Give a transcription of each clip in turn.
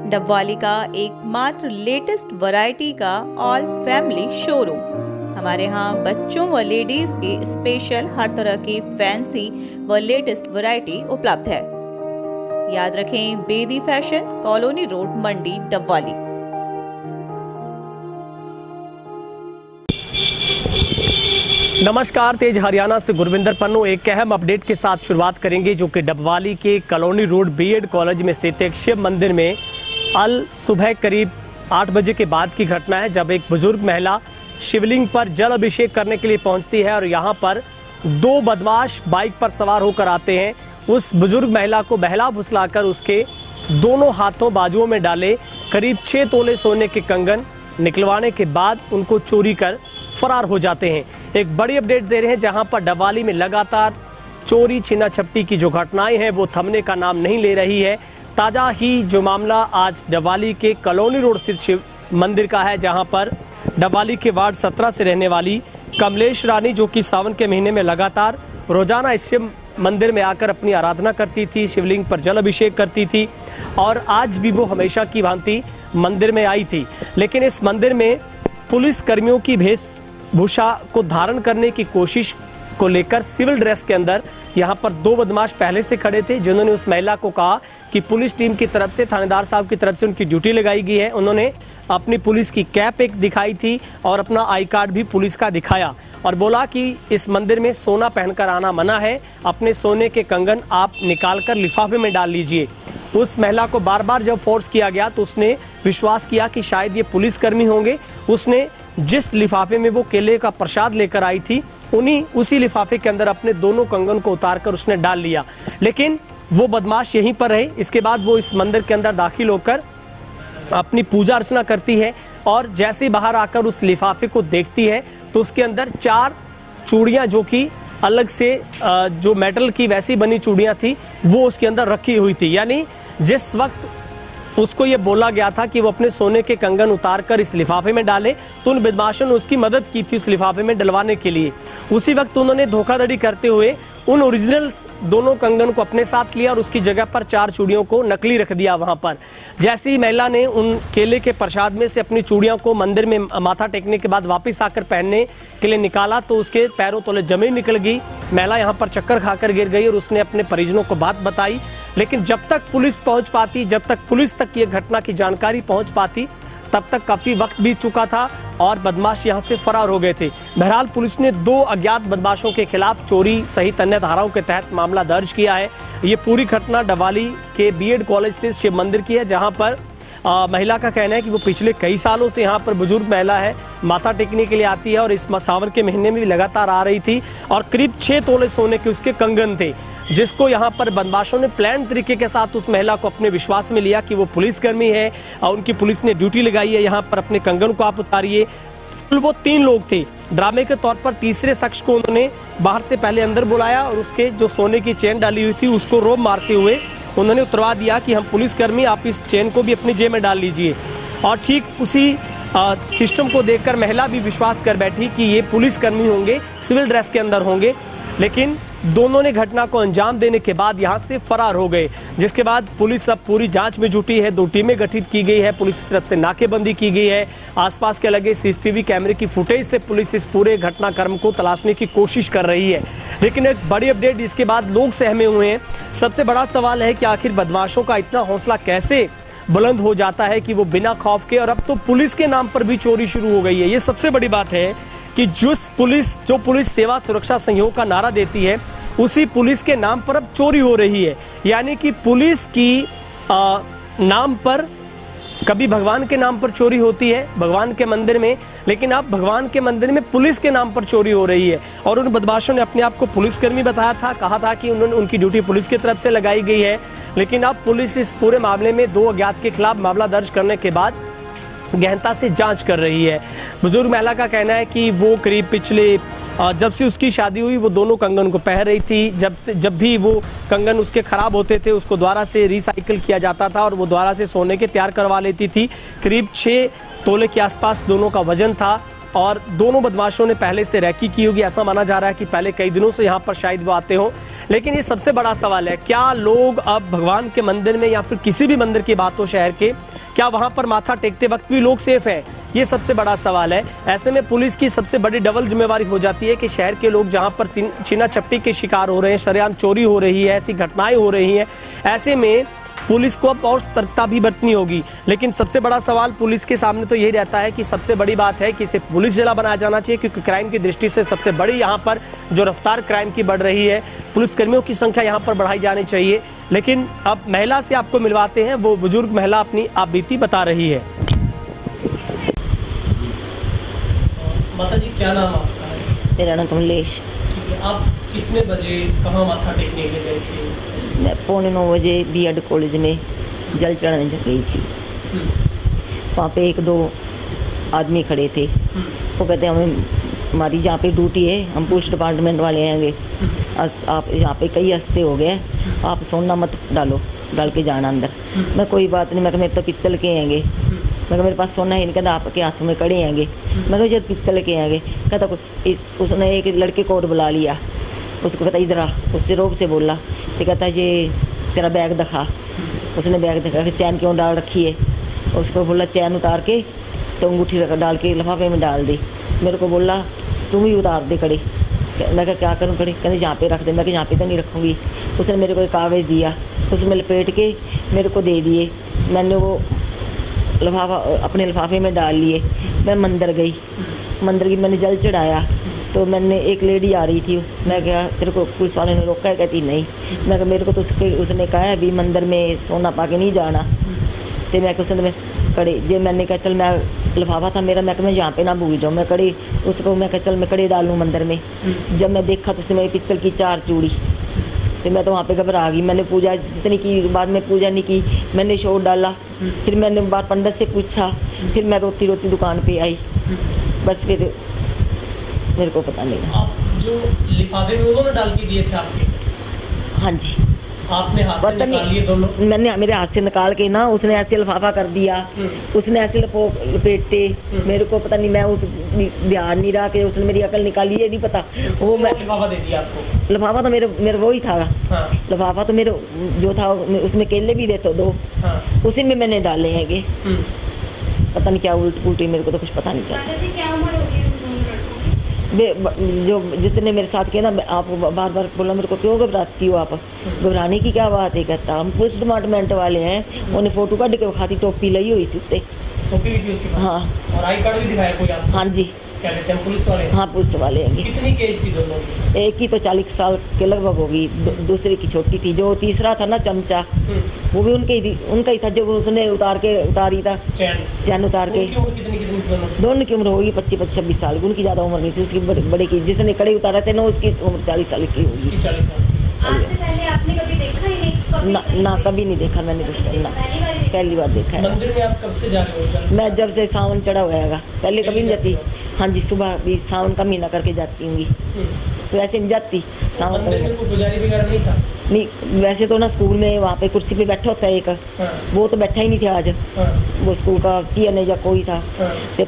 डबवाली का एकमात्र latest variety का ऑल फैमिली शोरूम। हमारे यहाँ बच्चों व लेडीज के स्पेशल हर तरह की फैंसी व लेटेस्ट वैरायटी उपलब्ध है। याद रखें, बेदी फैशन, कॉलोनी रोड, मंडी, डबवाली। नमस्कार, तेज हरियाणा से गुरविंदर पन्नू एक अहम अपडेट के साथ शुरुआत करेंगे, जो कि डबवाली के कॉलोनी रोड बीएड कॉलेज में स्थित एक शिव मंदिर में सुबह करीब 8 बजे के बाद की घटना है, जब एक बुजुर्ग महिला शिवलिंग पर जल अभिषेक करने के लिए पहुंचती है और यहां पर 2 बदमाश बाइक पर सवार होकर आते हैं। उस बुजुर्ग महिला को बहला फुसलाकर उसके दोनों हाथों बाजुओं में डाले करीब 6 तोले सोने के कंगन निकलवाने के बाद उनको चोरी कर फरार हो जाते हैं। एक बड़ी अपडेट दे रहे हैं, जहां पर डबवाली में लगातार चोरी छीना झपटी की जो घटनाएं हैं वो थमने का नाम नहीं ले रही है। ताज़ा ही जो मामला आज डबवाली के कॉलोनी रोड स्थित शिव मंदिर का है, जहां पर डबवाली के वार्ड 17 से रहने वाली कमलेश रानी, जो कि सावन के महीने में लगातार रोजाना इस शिव मंदिर में आकर अपनी आराधना करती थी, शिवलिंग पर जल अभिषेक करती थी और आज भी वो हमेशा की भांति मंदिर में आई थी। लेकिन इस मंदिर में पुलिस कर्मियों की वेशभूषा को धारण करने की कोशिश को लेकर सिविल ड्रेस के अंदर यहाँ पर 2 बदमाश पहले से खड़े थे, जिन्होंने उस महिला को कहा कि पुलिस टीम की तरफ से, थानेदार साहब की तरफ से उनकी ड्यूटी लगाई गई है। उन्होंने अपनी पुलिस की कैप एक दिखाई थी और अपना आई कार्ड भी पुलिस का दिखाया और बोला कि इस मंदिर में सोना पहनकर आना मना है, अपने सोने के कंगन आप निकाल कर लिफाफे में डाल लीजिए। उस महिला को बार बार जब फोर्स किया गया तो उसने विश्वास किया कि शायद ये पुलिसकर्मी होंगे। उसने जिस लिफाफे में वो केले का प्रसाद लेकर आई थी, उसी लिफाफे के अंदर अपने दोनों कंगन को उतारकर उसने डाल लिया। लेकिन वो बदमाश यहीं पर रहे। इसके बाद वो इस मंदिर के अंदर दाखिल होकर अपनी पूजा अर्चना करती है और जैसे ही बाहर आकर उस लिफाफे को देखती है तो उसके अंदर 4 चूड़ियाँ, जो कि अलग से जो मेटल की वैसी बनी चूड़ियाँ थी, वो उसके अंदर रखी हुई थी। यानी जिस वक्त उसको ये बोला गया था कि वो अपने सोने के कंगन उतारकर इस लिफाफे में डाले, तो उन बदमाशों ने उसकी मदद की थी उस लिफाफे में डलवाने के लिए। उसी वक्त उन्होंने धोखाधड़ी करते हुए उन ओरिजिनल दोनों कंगन को अपने साथ लिया और उसकी जगह पर 4 चूड़ियों को नकली रख दिया वहां पर। जैसे ही महिला ने उन केले के प्रसाद में से अपनी चूड़ियों को मंदिर में माथा टेकने के बाद वापस आकर पहनने के लिए निकाला तो उसके पैरों तले जमीन निकल गई। महिला यहाँ पर चक्कर खाकर गिर गई और उसने अपने परिजनों को बात बताई। लेकिन जब तक पुलिस पहुंच पाती, जब तक पुलिस तक ये घटना की जानकारी पहुंच पाती, तब तक काफी वक्त बीत चुका था और बदमाश यहां से फरार हो गए थे। बहरहाल पुलिस ने 2 अज्ञात बदमाशों के खिलाफ चोरी सहित अन्य धाराओं के तहत मामला दर्ज किया है। ये पूरी घटना डबवाली के बीएड कॉलेज स्थित शिव मंदिर की है, जहां पर महिला का कहना है कि वो पिछले कई सालों से यहाँ पर बुजुर्ग महिला है, माथा टेकने के लिए आती है और इस सावन के महीने में भी लगातार आ रही थी और करीब 6 तोले सोने के उसके कंगन थे, जिसको यहाँ पर बदमाशों ने प्लान तरीके के साथ उस महिला को अपने विश्वास में लिया कि वो पुलिसकर्मी है और उनकी पुलिस ने ड्यूटी लगाई है, यहाँ पर अपने कंगन को आप उतारिए। वो 3 लोग थे। ड्रामे के तौर पर तीसरे शख्स को उन्होंने बाहर से पहले अंदर बुलाया और उसके जो सोने की चेन डाली हुई थी उसको रोब मारते हुए उन्होंने उतरवा दिया कि हम पुलिसकर्मी, आप इस चेन को भी अपनी जेब में डाल लीजिए। और ठीक उसी सिस्टम को देखकर महिला भी विश्वास कर बैठी कि ये पुलिसकर्मी होंगे, सिविल ड्रेस के अंदर होंगे। लेकिन दोनों ने घटना को अंजाम देने के बाद यहाँ से फरार हो गए, जिसके बाद पुलिस अब पूरी जांच में जुटी है। 2 टीमें गठित की गई है, पुलिस की तरफ से नाकेबंदी की गई है। आसपास के लगे सीसीटीवी कैमरे की फुटेज से पुलिस इस पूरे घटनाक्रम को तलाशने की कोशिश कर रही है। लेकिन एक बड़ी अपडेट इसके बाद लोग सहमे हुए हैं। सबसे बड़ा सवाल है कि आखिर बदमाशों का इतना हौसला कैसे बुलंद हो जाता है कि वो बिना खौफ के, और अब तो पुलिस के नाम पर भी चोरी शुरू हो गई है। ये सबसे बड़ी बात है कि जो पुलिस सेवा सुरक्षा सहयोग का नारा देती है, उसी पुलिस के नाम पर अब चोरी हो रही है। यानी कि पुलिस की नाम पर कभी भगवान के नाम पर चोरी होती है, भगवान के मंदिर में, लेकिन अब भगवान के मंदिर में पुलिस के नाम पर चोरी हो रही है। और उन बदमाशों ने अपने आप को पुलिसकर्मी बताया था, कहा था कि उनकी ड्यूटी पुलिस की तरफ से लगाई गई है। लेकिन अब पुलिस इस पूरे मामले में 2 अज्ञात के खिलाफ मामला दर्ज करने के बाद गहनता से जांच कर रही है। बुजुर्ग महिला का कहना है कि वो करीब पिछले जब से उसकी शादी हुई वो दोनों कंगन को पहन रही थी। जब भी वो कंगन उसके ख़राब होते थे उसको दोबारा से रिसाइकिल किया जाता था और वो दोबारा से सोने के तैयार करवा लेती थी। करीब 6 तोले के आसपास दोनों का वजन था और दोनों बदमाशों ने पहले से रैकी की होगी। ऐसा माना जा रहा है कि पहले कई दिनों से यहाँ पर शायद वो आते हो। लेकिन ये सबसे बड़ा सवाल है, क्या लोग अब भगवान के मंदिर में या फिर किसी भी मंदिर की बात हो शहर के, क्या वहाँ पर माथा टेकते वक्त भी लोग सेफ हैं? ये सबसे बड़ा सवाल है। ऐसे में पुलिस की सबसे बड़ी डबल जिम्मेवारी हो जाती है कि शहर के लोग जहाँ पर छीना झपटी के शिकार हो रहे हैं, शरेआम चोरी हो रही है, ऐसी घटनाएं हो रही हैं, ऐसे में पुलिस को अब और सतर्कता भी बरतनी होगी। लेकिन सबसे बड़ा सवाल पुलिस के सामने तो यही रहता है कि सबसे बड़ी बात है कि इसे पुलिस जिला बनाया जाना चाहिए, क्योंकि क्राइम की दृष्टि से सबसे बड़ी यहाँ पर जो रफ्तार क्राइम की बढ़ रही है, पुलिसकर्मियों की संख्या यहाँ पर बढ़ाई जानी चाहिए। लेकिन अब महिला से आपको मिलवाते हैं, वो बुजुर्ग महिला अपनी आप बीती बता रही है। माता जी, क्या नाम आपका है? मेरा नाम कमलेश। ठीक है, आप कितने बजे कहाँ माथा टेकने के लिए गए थे? मैं 8:45 बजे बीएड कॉलेज में जल चढ़ाने गई थी। वहाँ पे 1-2 आदमी खड़े थे। वो कहते हमें हमारी जहाँ पे ड्यूटी है, हम पुलिस डिपार्टमेंट वाले आएंगे, आप यहाँ पे कई हफ्ते हो गए, आप सोना मत डाल के जाना अंदर। मैं कोई बात नहीं, मैं कहा मेरे तो पित्तल के आएंगे, मैं कहा मेरे पास सोना है नहीं, कहता आपके हाथ में कड़े आएंगे, मैं कहा जब पित्तल के आएंगे। कहता उसने एक लड़के को और बुला लिया, उसको कहता इधर आ, उससे रोब से बोला, तो कहता ये तेरा बैग दिखा। उसने बैग दिखा कि चैन क्यों डाल रखी है, उसको बोला चैन उतार के तो अंगूठी डाल के लिफाफे में डाल दी। मेरे को बोला तुम ही उतार दे कड़े। मैं कहा क्या करूँ कड़े? कहते जहाँ पे रख दे। मैं कहा यहाँ पे तो नहीं रखूँगी। उसने मेरे को एक कागज़ दिया, उसमें लपेट के मेरे को दे दिए। मैंने वो लिफाफा अपने लिफाफे में डाल लिए। मैं मंदिर गई, मंदिर की मैंने जल चढ़ाया, तो मैंने एक लेडी आ रही थी, मैं क्या तेरे को पुलिस वाले ने रोका है? कहती नहीं। मैं मेरे को तो उसने कहा है अभी मंदिर में सोना पा के नहीं जाना। तो मैं उसने कड़े जे मैंने कहा चल, मैं लिफाफा था मेरा, मैं यहाँ पे ना भूल जाऊँ, मैं कड़े उसको मैं कहा चल मैं कड़े डालूँ मंदिर में। जब मैं देखा तो उसमें पित्तल की 4 चूड़ी, तो मैं तो वहाँ पे घबरा गई। मैंने पूजा जितनी की, बाद में पूजा नहीं की, मैंने शोर डाला। फिर मैंने बार पंडित से पूछा, फिर मैं रोती रोती दुकान पे आई। बस फिर मेरे को पता नहीं। आप जो लिफाफे में उन्होंने डाल के दिए थे आपके? हाँ जी। आपने हाथ से निकाल लिए दोनों? मैंने मेरे हाथ से निकाल के ना, उसने ऐसे लिफाफा कर दिया, उसने ऐसे लपेटे। मेरे को पता नहीं, मैं उस ध्यान नहीं रहा कि उसने मेरी अकल निकाली है, नहीं पता। वो मैं लिफाफा दे दिया आपको? लिफाफा तो मेरे वो ही था। हाँ। लिफाफा तो मेरे जो था उसमें केले भी देते 2। हाँ। उसी में मैंने डाले हैं। पता नहीं क्या उल्टी, मेरे को तो कुछ पता नहीं चला। जो जिसने मेरे साथ किया ना, आप बार बार बोला मेरे को क्यों घबराती हो आप? घबराने की क्या बात है? कहता हम पुलिस डिपार्टमेंट वाले हैं। उन्हें फोटो काट के खाती, टोपी लाई हुई सी उत्ते। टोपी भी थी उसके पास? हाँ। और आई कार्ड भी दिखाया कोई आपको? हाँ जी। क्या कहते हैं, पुलिस वाले? हाँ पुलिस वाले हैं। कितनी केस थी दोनों की? एक की तो 40 साल के लगभग होगी, दूसरे की छोटी थी। जो तीसरा था ना चमचा, वो भी उनका ही था, जो उसने उतारी था चैन उतार के। दोनों की उम्र होगी 25-26 साल की। उनकी ज़्यादा उम्र नहीं थी, उसकी बड़े की जिसने कड़े उतारा थे ना, उसकी उम्र 40 साल की होगी। 40 साल। आज से पहले आपने कभी देखा ही नहीं? ना कभी नहीं देखा मैंने तो उसको, ना पहली बार देखा है। मंदिर में आप कब से जा रहे हो? मैं जब से सावन चढ़ा हुआ है, पहले कभी नहीं जाती। हाँ जी, सुबह भी सावन का महीना करके जाती हूँगी, वैसे नहीं जाती सावन का महीना। पुजारी वगैरह नहीं था? नहीं, वैसे तो ना स्कूल में वहाँ पे कुर्सी पे बैठा होता है एक, वो तो बैठा ही नहीं था आज। वो स्कूल का टीएनए या कोई था। तो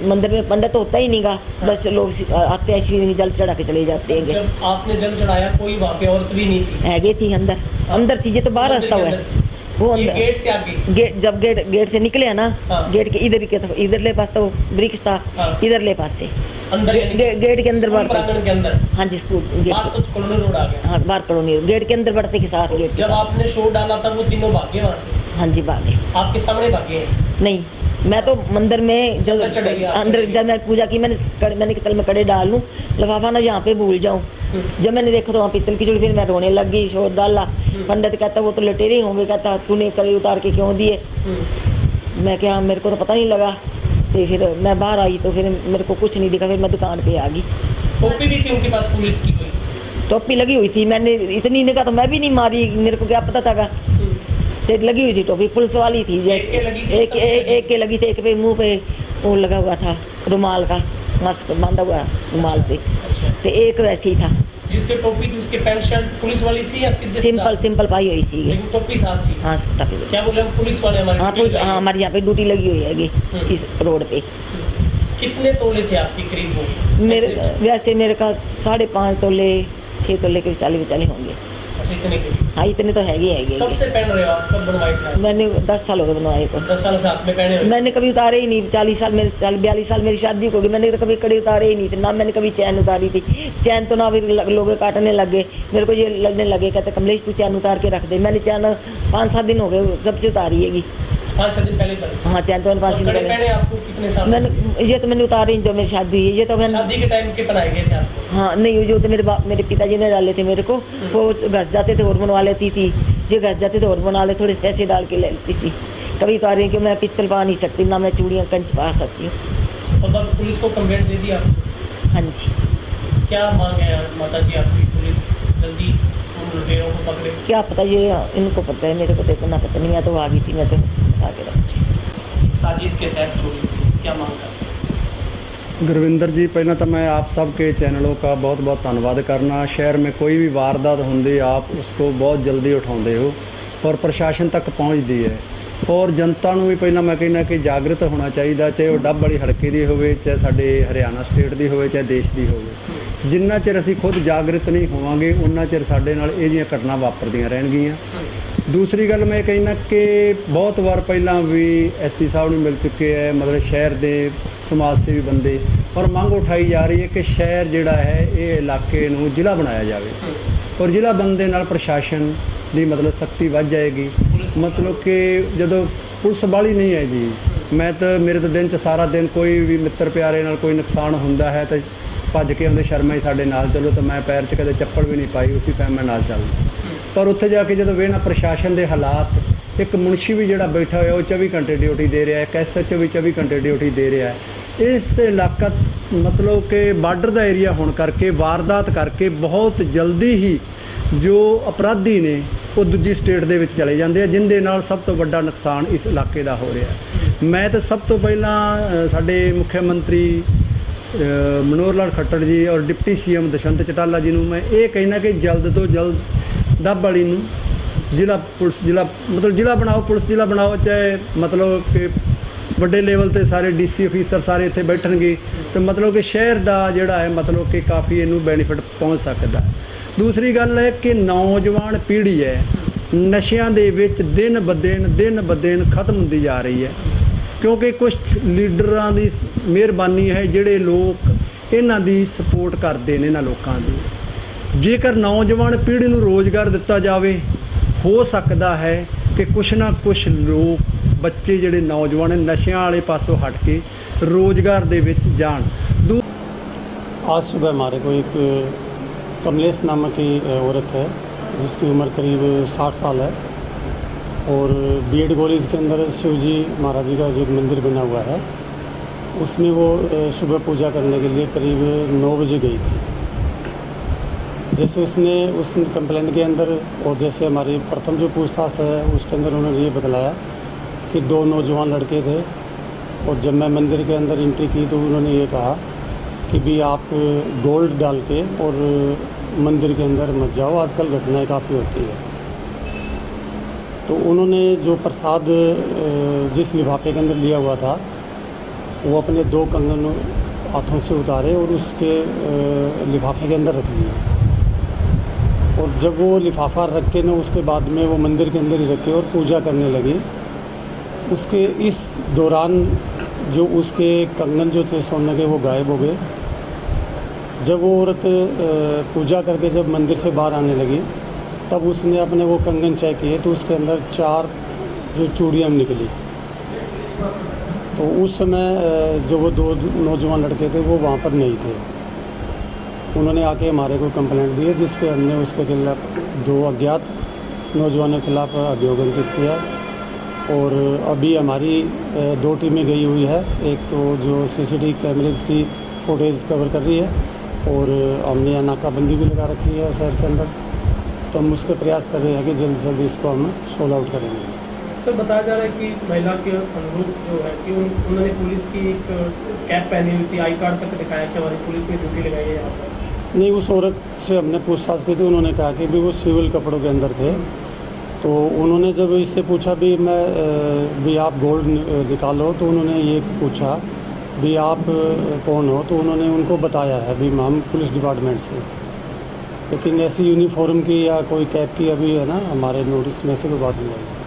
मंदिर में पंडित तो होता ही नहीं गा, बस लोग आते हैं श्री जल चढ़ा के चले जाते हैं। जब आपने जल चढ़ाया कोई वहाँ पे औरत भी नहीं थी? हैगे थी अंदर थी, ये तो बाहर रास्ता हुआ है। वो अंदर गेट से आगे, जब गेट से निकले है ना, गेट के इधरले पास तो वृक्ष था, इधरले पास से अंदर गेट के अंदर प्रांगण के अंदर। हाँ जी, स्कूल गेट कॉलोनी रोड आ गया। हाँ, बाहर कॉलोनी गेट के अंदर बढ़ते के साथ गेट के जब साथ। आपने शोर डाला था वो तीनों भागे वहाँ से? हाँ जी, भागे। आपके सामने भागे? नहीं, मैं तो मंदिर में जब अंदर जब मैं पूजा की, मैंने कहा चल मैं कड़े डाल लूँ, लिफाफा ना यहाँ पे भूल जाऊँ। जब मैंने देखा तो वहाँ पित्तल की चूड़ी, फिर मैं रोने लग गई, शोर डाला। पंडित कहता वो तो लटेरे होंगे, कहता तूने कड़े उतार के क्यों दिए? मैं क्या, मेरे को तो पता नहीं लगा। तो फिर मैं बाहर आई तो फिर मेरे को कुछ नहीं दिखा, फिर मैं दुकान पे आ गई। टोपी भी थी उनके पास पुलिस की? कोई टोपी लगी हुई थी, मैंने इतनी निगाह तो मैं भी नहीं मारी, मेरे को क्या पता था। तो लगी हुई थी टोपी, पुलिस वाली थी। जैसे एक के लगी थी, एक पे मुंह पे वो लगा हुआ था रुमाल का, मास्क बांधा हुआ रुमाल से। तो एक वैसे ही था। जिसके टोपी थी उसके पैंट शर्ट पुलिस वाली थी या सीधे? सिंपल पाई हुई सी। लेकिन टोपी साथ थी? हाँ, टोपी। क्या बोले पुलिस वाले हमारे? हाँ पुलिस, हाँ हमारे यहाँ पे ड्यूटी लगी हुई है इस रोड पे। कितने तोले थे आपके करीब वो? मेरे वैसे मेरे का 5.5 तोले 6 तोले के विचाले होंगे। अच्छा, इतने के? हाँ, इतने तो हैगे कब से पहन रहे हो आप? कब बनवाए थे आप? मैंने 10 साल हो गए बनवाए को। 10 साल से हाथ में पहने हुए? मैंने कभी उतारे ही नहीं। 42 साल मेरी शादी हो गई, मैंने तो कभी कड़ी उतारे ही नहीं थे। ना मैंने कभी चैन उतारी थी। चैन तो ना भी लोग काटने लगे, मेरे को ये लड़ने लगे, कहते कमलेश तू चैन उतार के रख दे। मैंने चैन 5-7 दिन हो गए सबसे उतारी हैगी। 5-6 दिन पहले उतारी? हाँ, चैन तो मैंने 5 दिन कड़े पहले। पहने आपको कितने साल? मैंने ये तो मैंने उतारे ही, जो मेरी शादी हुई है ये तो मैंने। शादी के टाइम के पहनाए गए थे आपको? हाँ नहीं, जो तो मेरे पिताजी ने डाले थे मेरे को, वो घस जाते थे और बनवा लेती थी। ये घस जाते थे और बना ले, थोड़े पैसे डाल के ले लेती थी। कभी तो आ रही कि मैं पित्तल पा नहीं सकती, ना मैं चूड़ियाँ कंच पा सकती हूँ। और तब पुलिस को कंप्लेंट दे दी आपको? हाँ जी। क्या मांग है माता जी आपकी? पुलिस जल्दी उन लुटेरों को पकड़े? क्या पता, ये इनको पता है, मेरे को तो इतना पता नहीं। मैं तो आ गई थी, मैं तो खा के रखी। एक साजिश के तहत चोरी हुई, क्या मांग करते हैं? ਗੁਰਵਿੰਦਰ ਜੀ, ਪਹਿਲਾਂ ਤਾਂ मैं आप सब के चैनलों का बहुत बहुत ਧੰਨਵਾਦ करना। शहर में कोई भी वारदात होंदी आप उसको बहुत जल्दी उठाते हो और प्रशासन तक पहुँचती है। और जनता ਨੂੰ ਵੀ ਪਹਿਲਾਂ ਮੈਂ ਕਹਿੰਦਾ ਕਿ ਜਾਗਰਤ ਹੋਣਾ ਚਾਹੀਦਾ, ਚਾਹੇ ਉਹ ਡੱਬ ਵਾਲੀ ਹਲਕੇ ਦੀ ਹੋਵੇ, ਚਾਹੇ ਸਾਡੇ ਹਰਿਆਣਾ ਸਟੇਟ ਦੀ ਹੋਵੇ, ਚਾਹੇ ਦੇਸ਼ ਦੀ ਹੋਵੇ। ਜਿੰਨਾ ਚਿਰ ਅਸੀਂ ਖੁਦ ਜਾਗਰਤ ਨਹੀਂ ਹੋਵਾਂਗੇ ਉਨਾ ਚਿਰ ਸਾਡੇ ਨਾਲ ਇਹ ਜਿਹੀਆਂ ਘਟਨਾ ਵਾਪਰਦੀਆਂ ਰਹਿਣਗੀਆਂ। दूसरी गल मैं कहना कि बहुत बार पहला भी SP साहब ने मिल चुके हैं, मतलब शहर के समाज सेवी बंदे, और मांग उठाई जा रही है कि शहर जिहड़ा है ये इलाके नूं जिला बनाया जाए और जिला बनने नाल प्रशासन की मतलब सख्ती वध जाएगी। मतलब कि जदों पुलिस वाली नहीं है जी, मैं तो मेरे तो दिन च सारा दिन कोई भी मित्र प्यारे नाल कोई नुकसान होंदा है तो भज के आउंदे शर्मा ही साडे नाल चलो, तो मैं पैर च कदे चप्पल भी नहीं पाई, उसी टाइम मैं नाल चल। पर उत्थे जाके जो वेना प्रशासन के हालात, एक मुंशी भी जोड़ा बैठा हुआ वो 24 घंटे ड्यूटी दे रहा है, एक SHO भी 24 घंटे ड्यूटी दे रहा है। इस इलाका मतलब कि बार्डर का एरिया होने करके वारदात करके बहुत जल्दी ही जो अपराधी ने वो दूजी स्टेट दे विच चले जाते हैं, जिंदे नाल सब तो बड़ा नुकसान इस इलाके का हो रहा है। मैं तो सब तो पहला साडे मुख्यमंत्री मनोहर लाल खट्टर जी और डिप्टी CM दुष्यंत चौटाला जी नूं मैं ये कहना कि जल्द तो जल्द डब वाली जिला पुलिस जिला मतलब जिला बनाओ, पुलिस जिला बनाओ, चाहे मतलब कि बड़े लेवल ते सारे DC ऑफिसर सारे इत्थे बैठणगे तो मतलब कि शहर का जिहड़ा है मतलब कि काफ़ी इनू बेनीफिट पहुँच सकता है। दूसरी गल है कि नौजवान पीढ़ी है नशियां दे विच दिन ब दिन खत्म होंदी जा रही है, क्योंकि कुछ लीडरां दी मेहरबानी है जिहड़े लोग इन्हां दी सपोर्ट करते हैं इन्हां लोकां दी। जेकर नौजवान पीढ़ी ਨੂੰ रोज़गार दिता जाए, हो सकता है कि कुछ ना कुछ लोग बच्चे ਜਿਹੜੇ नौजवान नशियां वाले पासों हट के रोज़गार दे विच जाण। आज सुबह हमारे को एक कमलेश नामक की औरत है जिसकी उम्र करीब 60 साल है और BED कॉलेज के अंदर शिवजी महाराज जी का जो मंदिर बना हुआ है उसमें वो सुबह पूजा करने के लिए करीब 9 बजे गई थी। जैसे उसने उस कंप्लेंट के अंदर और जैसे हमारी प्रथम जो पूछताछ है उसके अंदर उन्होंने ये बतलाया कि 2 नौजवान लड़के थे और जब मैं मंदिर के अंदर एंट्री की तो उन्होंने ये कहा कि भी आप गोल्ड डाल के और मंदिर के अंदर मत जाओ, आजकल घटनाएं काफ़ी होती है। तो उन्होंने जो प्रसाद जिस लिफाफे के अंदर लिया हुआ था वो अपने 2 कंगन हाथों से उतारे और उसके लिफाफे के अंदर रख दिया और जब वो लिफाफा रख के ना उसके बाद में वो मंदिर के अंदर ही रखे और पूजा करने लगी। उसके इस दौरान जो उसके कंगन जो थे सोने के वो गायब हो गए। जब वो औरत पूजा करके जब मंदिर से बाहर आने लगी तब उसने अपने वो कंगन चेक किए तो उसके अंदर 4 जो चूड़ियाँ निकली। तो उस समय जो वो 2 नौजवान लड़के थे वो वहाँ पर नहीं थे। उन्होंने आके हमारे को कंप्लेंट दी है जिस पे हमने उसके खिलाफ 2 अज्ञात नौजवानों के खिलाफ अभियोग अंकित किया और अभी हमारी 2 टीमें गई हुई है। एक तो जो CCTV कैमरेज की फुटेज कवर कर रही है और हमने यहाँ नाकाबंदी भी लगा रखी है शहर के अंदर, तो हम उसके प्रयास कर रहे हैं कि जल्द से जल्द इसको हम सोल्व आउट करेंगे। सर बताया जा रहा है कि महिला के अनुरूप जो है कि उन्होंने पुलिस की एक कैप पहनी हुई थी, आई कार्ड तक दिखाया कि हमारी पुलिस ने ड्यूटी लगाई है यहाँ पर। नहीं, उस औरत से हमने पूछताछ की थी, उन्होंने कहा कि भी वो सिविल कपड़ों के अंदर थे। तो उन्होंने जब इससे पूछा भी आप गोल्ड निकालो तो उन्होंने ये पूछा भी आप कौन हो, तो उन्होंने उनको बताया है भी हम पुलिस डिपार्टमेंट से, लेकिन ऐसी यूनिफॉर्म की या कोई कैब की अभी है ना हमारे नोटिस में से कोई बात नहीं आई।